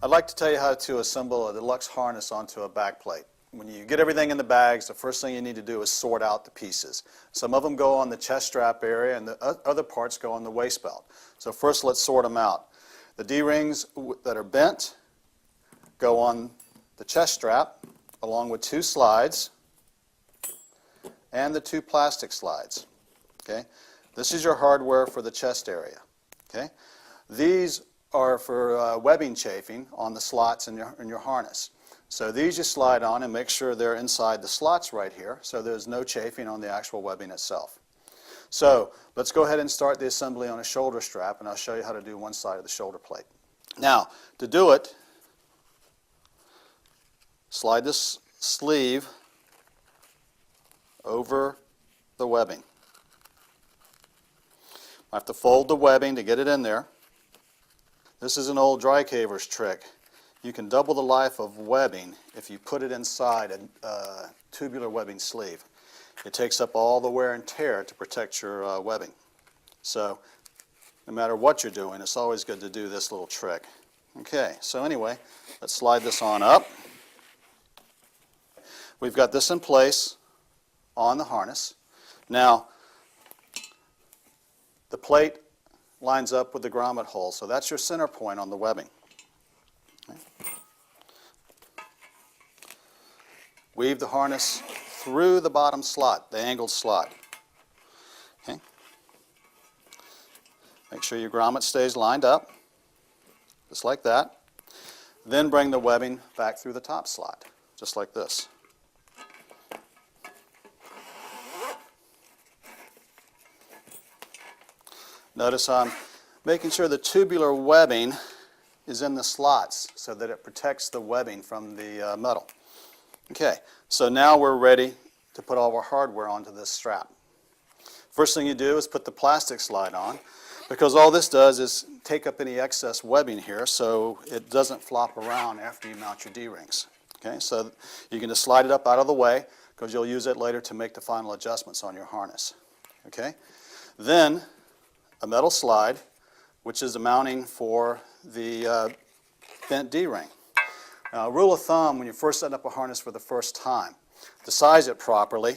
I'd like to tell you how to assemble a Deluxe harness onto a backplate. When you get everything in the bags, the first thing you need to do is sort out the pieces. Some of them go on the chest strap area and the other parts go on the waist belt. So first let's sort them out. The D-rings that are bent go on the chest strap along with 2 slides and the 2 plastic slides. Okay? This is your hardware for the chest area. Okay? These are for webbing chafing on the slots in your harness. So these you slide on and make sure they're inside the slots right here so there's no chafing on the actual webbing itself. So let's go ahead and start the assembly on a shoulder strap, and I'll show you how to do one side of the shoulder plate. Now, to do it, slide this sleeve over the webbing. I have to fold the webbing to get it in there. This is an old dry caver's trick. You can double the life of webbing if you put it inside a tubular webbing sleeve. It takes up all the wear and tear to protect your webbing. So no matter what you're doing, it's always good to do this little trick. Okay, so anyway, let's slide this on up. We've got this in place on the harness. Now, the plate lines up with the grommet hole, so that's your center point on the webbing. Okay. Weave the harness through the bottom slot, the angled slot. Okay. Make sure your grommet stays lined up, just like that. Then bring the webbing back through the top slot, just like this. Notice I'm making sure the tubular webbing is in the slots so that it protects the webbing from the metal. Okay, so now we're ready to put all our hardware onto this strap. First thing you do is put the plastic slide on, because all this does is take up any excess webbing here so it doesn't flop around after you mount your D-rings. Okay, so you can just slide it up out of the way because you'll use it later to make the final adjustments on your harness. Okay, then a metal slide, which is the mounting for the bent D-ring. Now, a rule of thumb when you first set up a harness for the first time, to size it properly,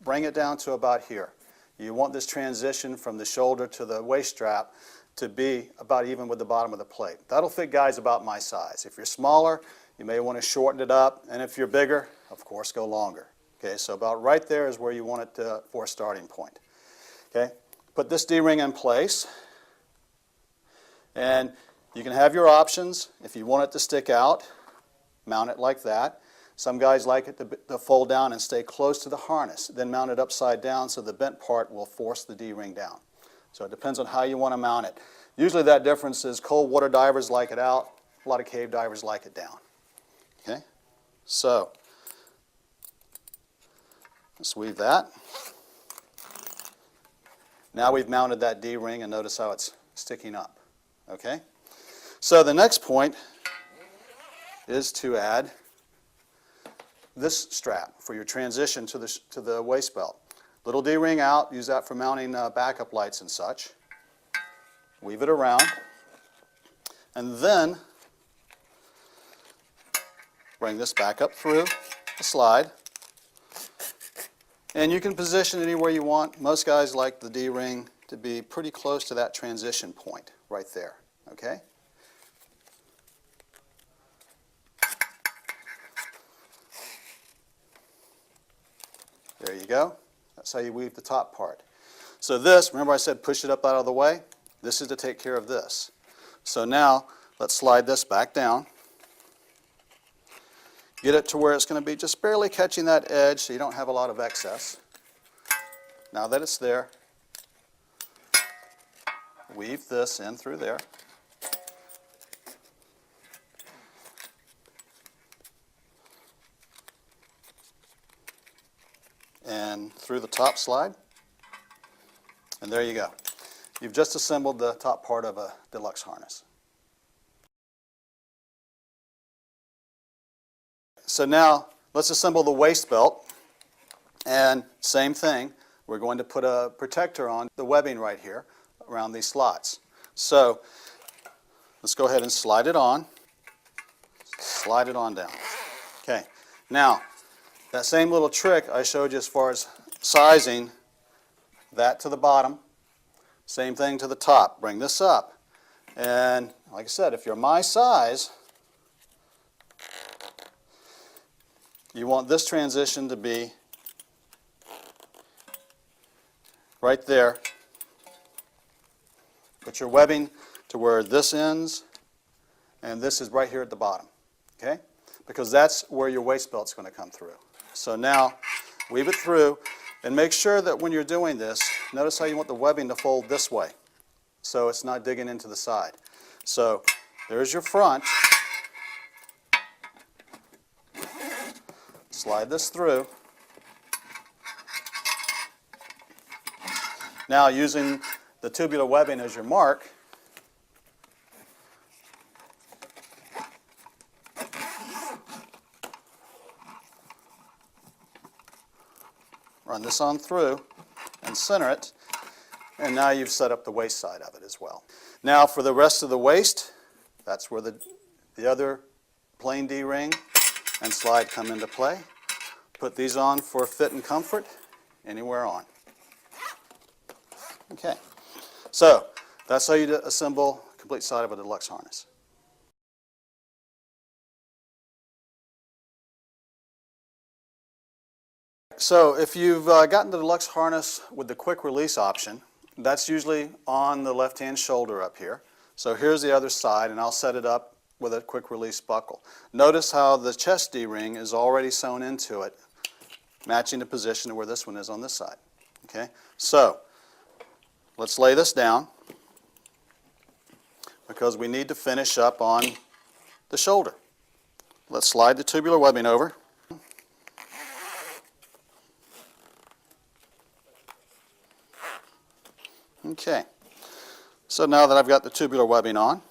bring it down to about here. You want this transition from the shoulder to the waist strap to be about even with the bottom of the plate. That'll fit guys about my size. If you're smaller, you may want to shorten it up, and if you're bigger, of course, go longer. Okay, so about right there is where you want it for a starting point. Okay, put this D-ring in place, and you can have your options. If you want it to stick out, mount it like that. Some guys like it to fold down and stay close to the harness, then mount it upside down so the bent part will force the D-ring down. So it depends on how you want to mount it. Usually that difference is cold water divers like it out, a lot of cave divers like it down. Okay, so let's weave that. Now we've mounted that D-ring, and notice how it's sticking up. Okay, so the next point is to add this strap for your transition to the waist belt. Little D-ring out, use that for mounting backup lights and such. Weave it around, and then bring this back up through the slide. And you can position it anywhere you want. Most guys like the D-ring to be pretty close to that transition point right there. Okay? There you go. That's how you weave the top part. So this, remember I said push it up out of the way? This is to take care of this. So now let's slide this back down. Get it to where it's going to be just barely catching that edge so you don't have a lot of excess. Now that it's there, weave this in through there. And through the top slide. And there you go. You've just assembled the top part of a Deluxe harness. So now let's assemble the waist belt, and same thing, we're going to put a protector on the webbing right here around these slots. So let's go ahead and slide it on. slide it on down. Okay, now that same little trick I showed you as far as sizing that to the bottom, same thing to the top. Bring this up, and like I said, if you're my size, you want this transition to be right there. Put your webbing to where this ends, and this is right here at the bottom, okay? Because that's where your waist belt's going to come through. So now, weave it through, and make sure that when you're doing this, notice how you want the webbing to fold this way, so it's not digging into the side. So, there's your front. Slide this through. Now, using the tubular webbing as your mark, run this on through and center it, and now you've set up the waist side of it as well. Now for the rest of the waist, that's where the other plain D-ring and slide come into play. Put these on for fit and comfort, anywhere on. Okay, so that's how you assemble a complete side of a Deluxe harness. So if you've gotten the Deluxe harness with the quick release option, that's usually on the left-hand shoulder up here. So here's the other side, and I'll set it up with a quick release buckle. Notice how the chest D-ring is already sewn into it, matching the position to where this one is on this side. Okay, so let's lay this down because we need to finish up on the shoulder. Let's slide the tubular webbing over. Okay, so now that I've got the tubular webbing on,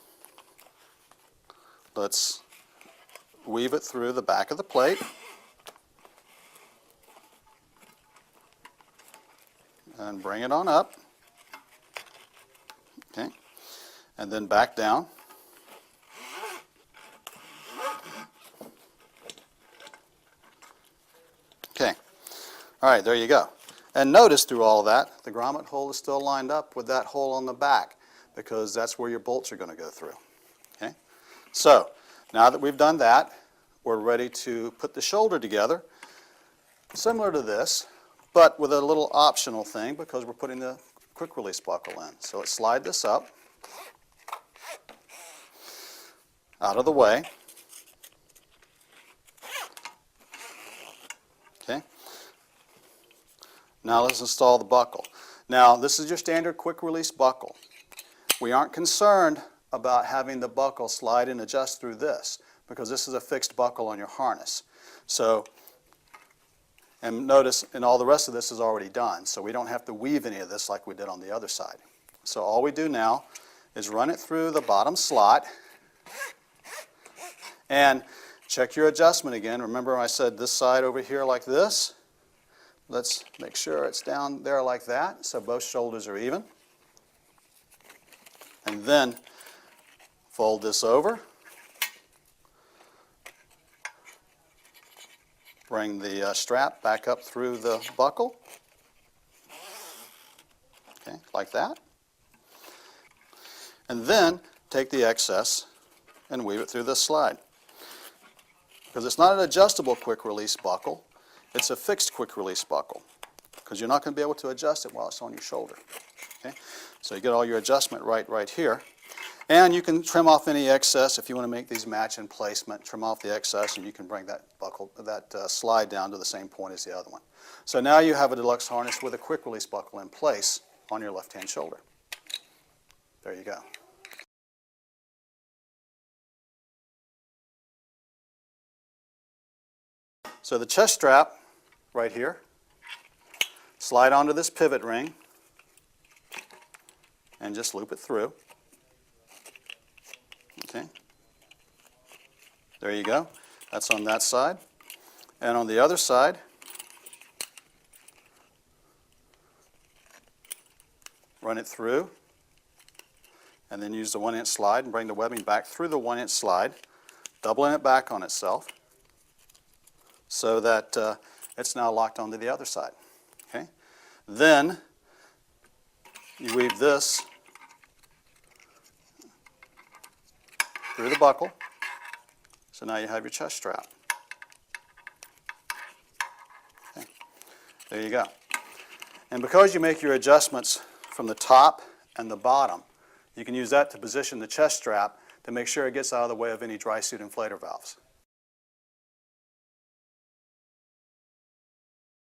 let's weave it through the back of the plate. And bring it on up. Okay, and then back down. Okay, all right, there you go. And notice through all of that, the grommet hole is still lined up with that hole on the back because that's where your bolts are going to go through. Okay? So, now that we've done that, we're ready to put the shoulder together, similar to this, but with a little optional thing because we're putting the quick release buckle in. So let's slide this up, out of the way. Okay? Now let's install the buckle. Now this is your standard quick release buckle. We aren't concerned about having the buckle slide and adjust through this because this is a fixed buckle on your harness. So, and notice, and all the rest of this is already done, so we don't have to weave any of this like we did on the other side. So all we do now is run it through the bottom slot and check your adjustment again. Remember I said this side over here like this? Let's make sure it's down there like that, so both shoulders are even. And then fold this over. Bring the strap back up through the buckle. Okay, like that. And then take the excess and weave it through this slide. Because it's not an adjustable quick release buckle. It's a fixed quick release buckle because you're not going to be able to adjust it while it's on your shoulder. Okay? So you get all your adjustment right here. And you can trim off any excess if you want to make these match in placement. Trim off the excess and you can bring that buckle, slide down to the same point as the other one. So now you have a Deluxe harness with a quick release buckle in place on your left-hand shoulder. There you go. So the chest strap right here, slide onto this pivot ring and just loop it through. Okay, there you go. That's on that side. And on the other side, run it through and then use the 1-inch slide and bring the webbing back through the 1-inch slide doubling it back on itself so that it's now locked onto the other side. Okay? Then you weave this through the buckle. So now you have your chest strap. Okay. There you go. And because you make your adjustments from the top and the bottom, you can use that to position the chest strap to make sure it gets out of the way of any dry suit inflator valves.